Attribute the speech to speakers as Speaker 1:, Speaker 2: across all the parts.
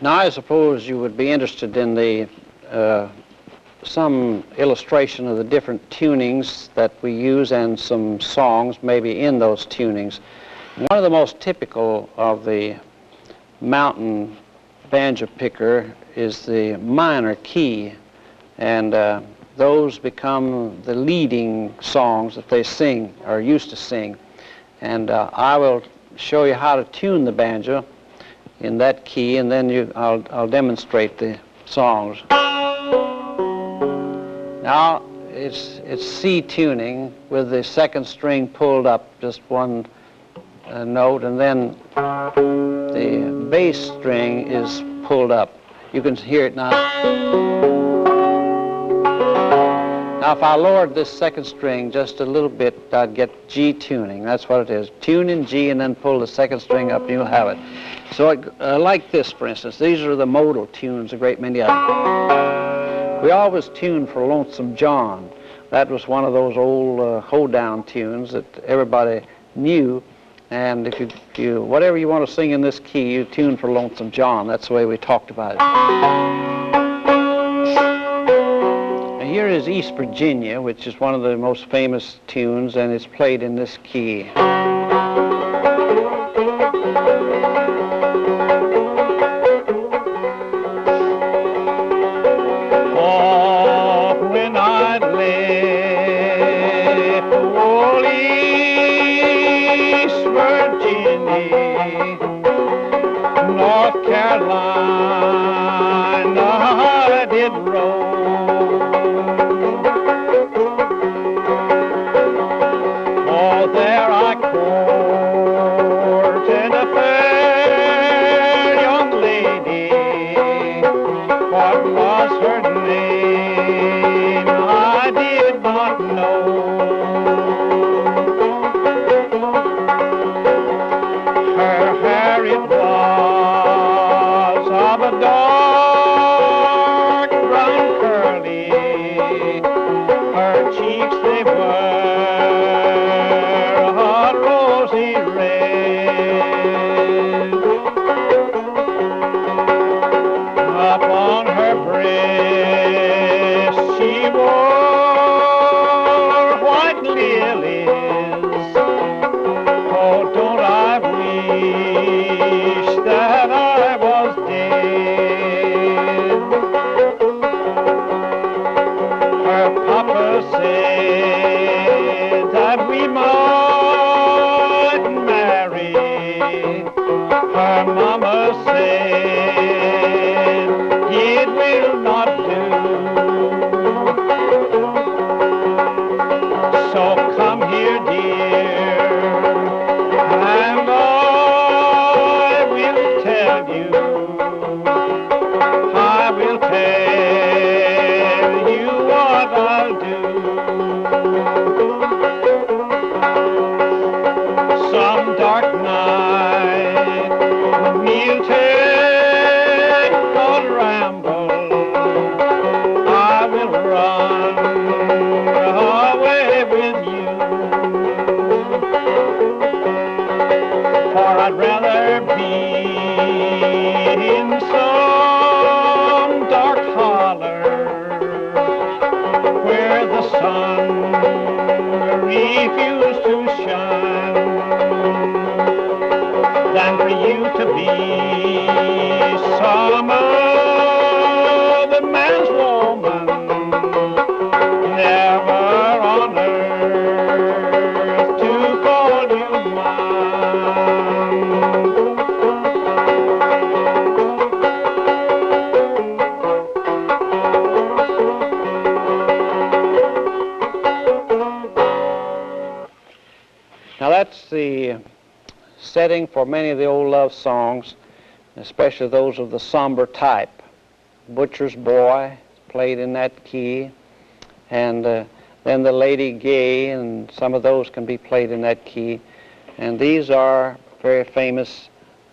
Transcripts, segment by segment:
Speaker 1: Now, I suppose you would be interested in the some illustration of the different tunings that we use and some songs maybe in those tunings. One of the most typical of the mountain banjo picker is the minor key, and those become the leading songs that they sing or used to sing. And I will show you how to tune the banjo in that key, and then I'll demonstrate the songs. Now it's C tuning with the second string pulled up just one note, and then the bass string is pulled up. You can hear it now. Now if I lowered this second string just a little bit, I'd get G tuning. That's what it is. Tune in G and then pull the second string up and you'll have it. So like this, for instance, these are the modal tunes, a great many of them. We always tuned for Lonesome John. That was one of those old hold-down tunes that everybody knew. And if you whatever you want to sing in this key, you tune for Lonesome John. That's the way we talked about it. Now here is East Virginia, which is one of the most famous tunes, and it's played in this key.
Speaker 2: North Carolina I did roam. Oh, there I courted a fair young lady. What was her name? I did not know. Her hair it was of a dark brown curly, her cheeks they were a rosy red. Upon her breast she wore white lilies. Oh, don't I wish that I was dead. Her papa said that we might marry. Her mama said it will not do. So come here, dear, and I will tell you. I will tell you what I'll do. Some dark night we'll take a ramble. I will run away with you, for I'd rather be in some dark holler where the sun refused to shine than for you to be some other man's woman, never on earth to call you mine.
Speaker 1: Now that's the setting for many of the old love songs, especially those of the somber type. Butcher's Boy played in that key, and then the Lady Gay, and some of those can be played in that key. And these are very famous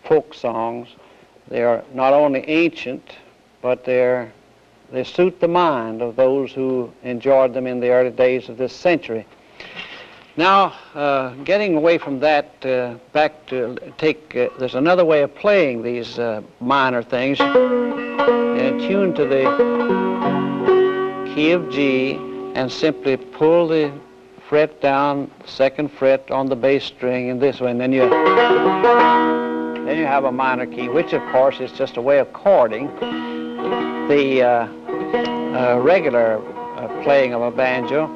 Speaker 1: folk songs. They are not only ancient, but they suit the mind of those who enjoyed them in the early days of this century. Now, getting away from that, back to there's another way of playing these minor things. Tune to the key of G and simply pull the fret down, second fret on the bass string in this way, and then you have a minor key, which of course is just a way of chording the regular playing of a banjo.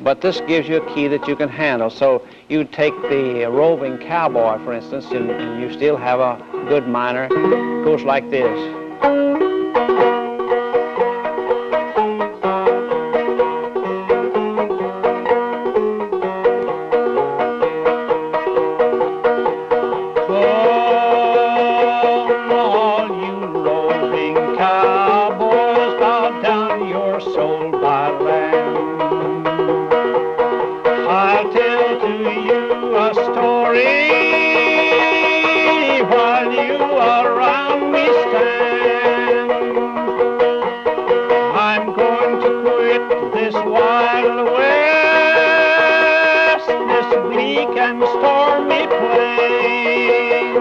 Speaker 1: But this gives you a key that you can handle. So you take the roving cowboy, for instance, and you still have a good minor. It goes like this.
Speaker 2: Come, all you roving cowboys, bow down your soul by land. I'll tell to you a story while you around me stand. I'm going to quit this wild west, this bleak and stormy plain.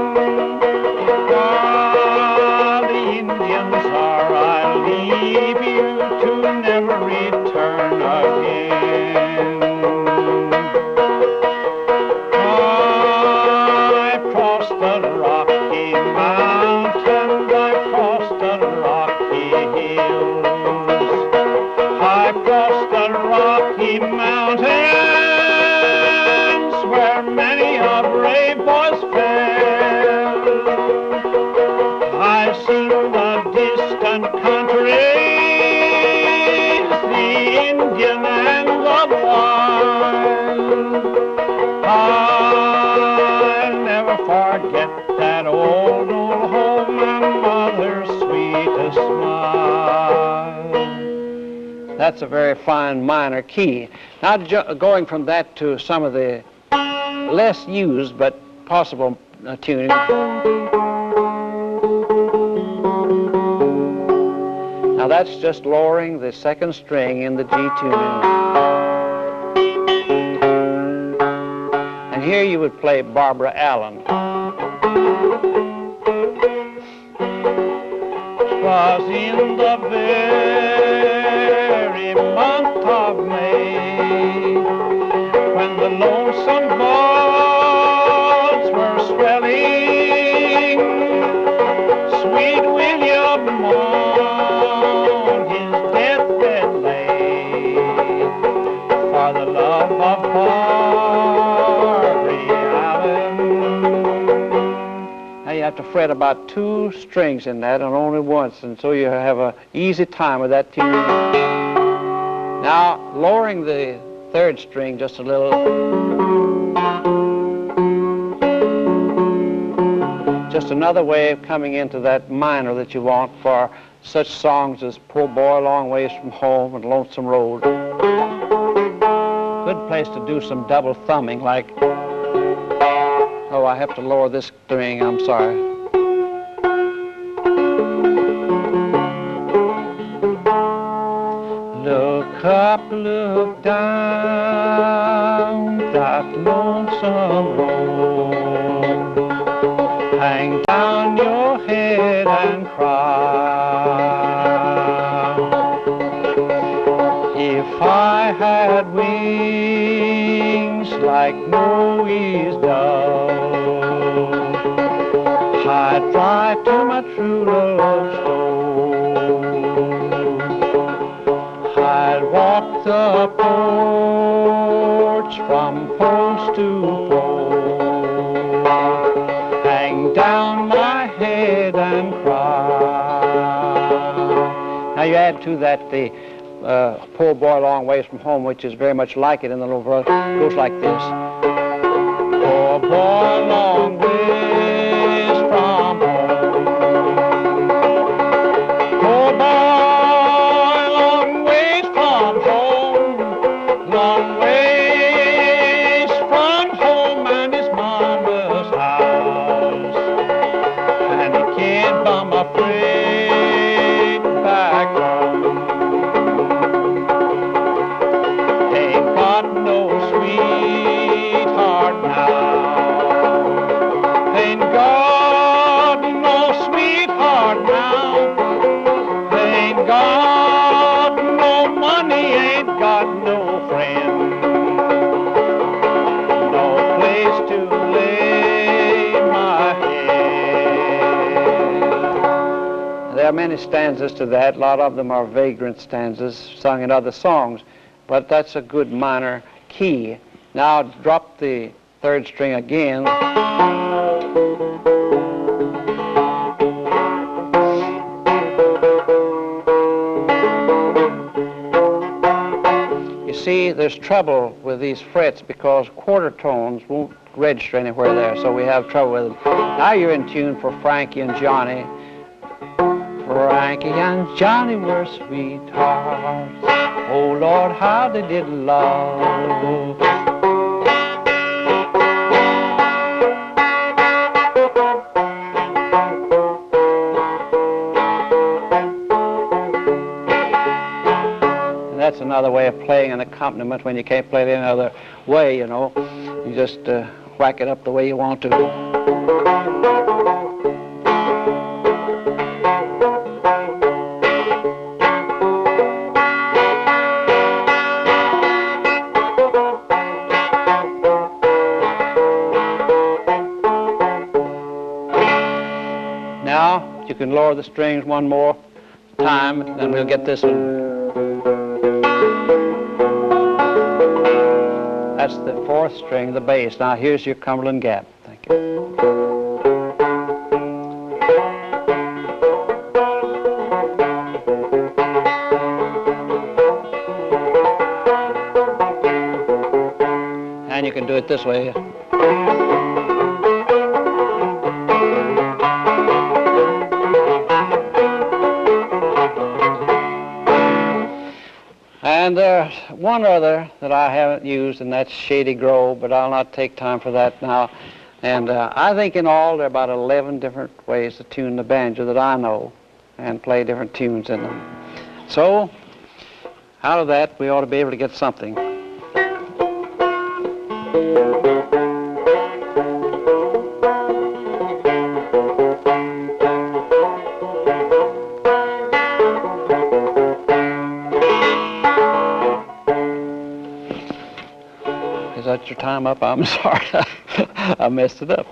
Speaker 2: While the Indians are, I'll leave you to never return again. Mountains where many a brave boys fell. I've seen the distant countries, the Indian and the wild. I'll never forget that old home and mother's sweetest smile.
Speaker 1: That's a very fine minor key. Now going from that to some of the less used but possible tuning. Now that's just lowering the second string in the G tuning. And here you would play Barbara Allen.
Speaker 2: Was in the very month of May, when the lonesome buds were swelling, sweet William on his deathbed lay, for the love of Barbara Allen.
Speaker 1: Now you have to fret about 2 strings in that and only once, and so you have an easy time with that tune. Now lowering the 3rd string just a little. Just another way of coming into that minor that you want for such songs as Poor Boy, Long Ways from Home and Lonesome Road. Good place to do some double thumbing, like, oh, I have to lower this string, I'm sorry. Look up, look down that lonesome road. Hang down your head and cry. If I had wings like Noe's dove, I'd fly to my true love's door. I'd walk the porch from post to pole, hang down my head and cry. Now you add to that the Poor Boy, Long Ways from Home, which is very much like it in the little verse. It goes like this. Poor boy, long ways from home. Poor boy, long ways from home. Long ways from home and his mama's house. And he can't bum a freight back home. Ain't got no sweet there are many stanzas to that. A lot of them are vagrant stanzas sung in other songs, but that's a good minor key. Now drop the third string again. You see, there's trouble with these frets because quarter tones won't register anywhere there, so we have trouble with them. Now you're in tune for Frankie and Johnny. Frankie and Johnny were sweethearts. Oh Lord, how they did love. And that's another way of playing an accompaniment when you can't play it any other way, you know. You just whack it up the way you want to. Now, you can lower the strings one more time, and then we'll get this one. That's the fourth string, the bass. Now, here's your Cumberland Gap. Thank you. And you can do it this way. And there's one other that I haven't used, and that's Shady Grove, but I'll not take time for that now. And I think in all there are about 11 different ways to tune the banjo that I know and play different tunes in them. So out of that, we ought to be able to get something. Is that your time up? I'm sorry. I messed it up.